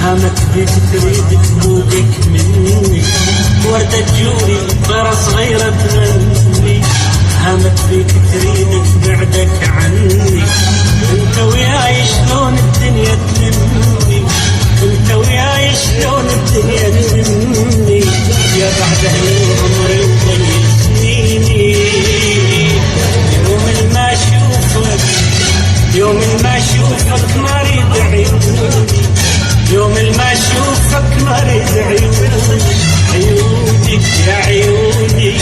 هامت بيك تريد تذوقك مني، وردة جوري طيرة صغيرة تغني. هامت بيك تريد تبعدك عني، انت وياي شلون الدنيا تلمني، انت وياي شلون الدنيا تلمني. يا بعد اهل عمري وضيع سنيني، يوم ما اشوفك يوم ما اشوفك ما اريد عيوني، يوم ما اشوفك ما اريد عيوني، عيونك يا عيوني.